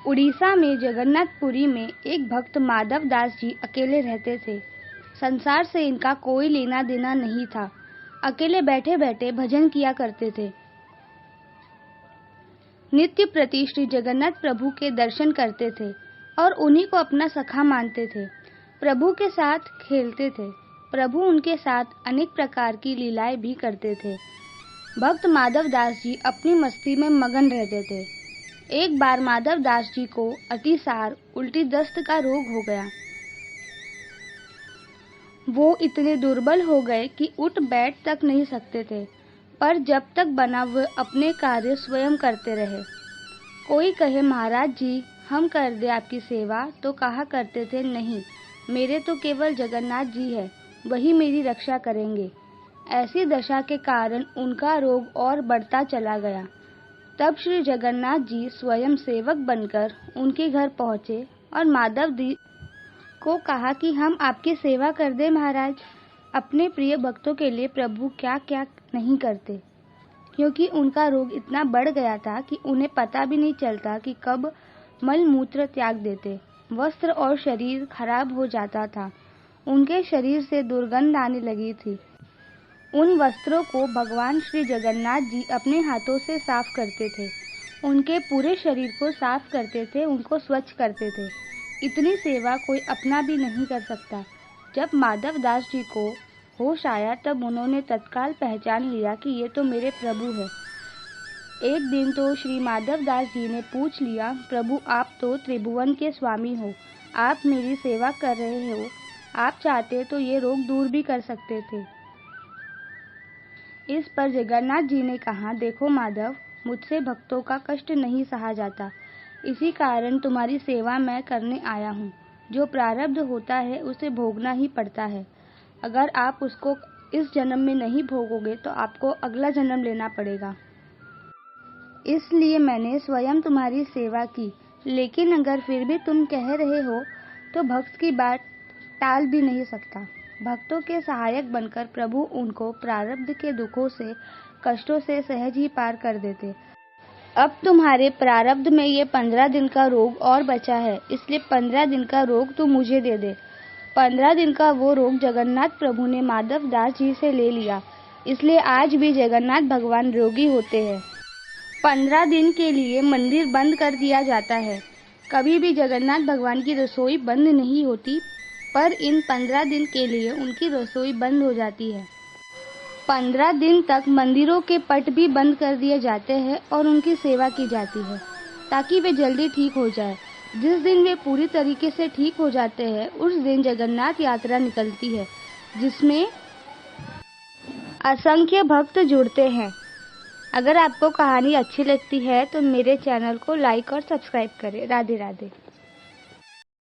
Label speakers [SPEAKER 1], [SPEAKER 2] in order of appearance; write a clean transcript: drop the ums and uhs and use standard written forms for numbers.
[SPEAKER 1] उड़ीसा में जगन्नाथपुरी में एक भक्त माधव दास जी अकेले रहते थे। संसार से इनका कोई लेना देना नहीं था। अकेले बैठे बैठे भजन किया करते थे। नित्य प्रति श्री जगन्नाथ प्रभु के दर्शन करते थे और उन्हीं को अपना सखा मानते थे। प्रभु के साथ खेलते थे। प्रभु उनके साथ अनेक प्रकार की लीलाएं भी करते थे। भक्त माधव दास जी अपनी मस्ती में मगन रहते थे। एक बार माधव दास जी को अतिसार उल्टी दस्त का रोग हो गया। वो इतने दुर्बल हो गए कि उठ बैठ तक नहीं सकते थे, पर जब तक बना वे अपने कार्य स्वयं करते रहे। कोई कहे महाराज जी हम कर दे आपकी सेवा, तो कहा करते थे नहीं, मेरे तो केवल जगन्नाथ जी है, वही मेरी रक्षा करेंगे। ऐसी दशा के कारण उनका रोग और बढ़ता चला गया। तब श्री जगन्नाथ जी स्वयं सेवक बनकर उनके घर पहुँचे और माधव जी को कहा कि हम आपकी सेवा कर दें महाराज। अपने प्रिय भक्तों के लिए प्रभु क्या क्या नहीं करते, क्योंकि उनका रोग इतना बढ़ गया था कि उन्हें पता भी नहीं चलता कि कब मल मूत्र त्याग देते। वस्त्र और शरीर खराब हो जाता था। उनके शरीर से दुर्गंध आने लगी थी। उन वस्त्रों को भगवान श्री जगन्नाथ जी अपने हाथों से साफ करते थे। उनके पूरे शरीर को साफ करते थे, उनको स्वच्छ करते थे। इतनी सेवा कोई अपना भी नहीं कर सकता। जब माधव दास जी को होश आया तब उन्होंने तत्काल पहचान लिया कि ये तो मेरे प्रभु है। एक दिन तो श्री माधव दास जी ने पूछ लिया, प्रभु आप तो त्रिभुवन के स्वामी हो, आप मेरी सेवा कर रहे हो, आप चाहते तो ये रोग दूर भी कर सकते थे। इस पर जगन्नाथ जी ने कहा, देखो माधव, मुझसे भक्तों का कष्ट नहीं सहा जाता, इसी कारण तुम्हारी सेवा मैं करने आया हूँ। जो प्रारब्ध होता है उसे भोगना ही पड़ता है। अगर आप उसको इस जन्म में नहीं भोगोगे तो आपको अगला जन्म लेना पड़ेगा। इसलिए मैंने स्वयं तुम्हारी सेवा की। लेकिन अगर फिर भी तुम कह रहे हो तो भक्त की बात टाल भी नहीं सकता। भक्तों के सहायक बनकर प्रभु उनको प्रारब्ध के दुखों से कष्टों से सहज ही पार कर देते। अब तुम्हारे प्रारब्ध में ये 15 दिन का रोग और बचा है, इसलिए 15 दिन का रोग तू मुझे दे दे। 15 दिन का वो रोग जगन्नाथ प्रभु ने माधव दास जी से ले लिया, इसलिए आज भी जगन्नाथ भगवान रोगी होते हैं। 15 दिन के लिए मंदिर बंद कर दिया जाता है। कभी भी जगन्नाथ भगवान की रसोई बंद नहीं होती, पर इन 15 दिन के लिए उनकी रसोई बंद हो जाती है। 15 दिन तक मंदिरों के पट भी बंद कर दिए जाते हैं और उनकी सेवा की जाती है, ताकि वे जल्दी ठीक हो जाए। जिस दिन वे पूरी तरीके से ठीक हो जाते हैं, उस दिन जगन्नाथ यात्रा निकलती है, जिसमें असंख्य भक्त जुड़ते हैं। अगर आपको कहानी अच्छी लगती है तो मेरे चैनल को लाइक और सब्सक्राइब करें। राधे राधे।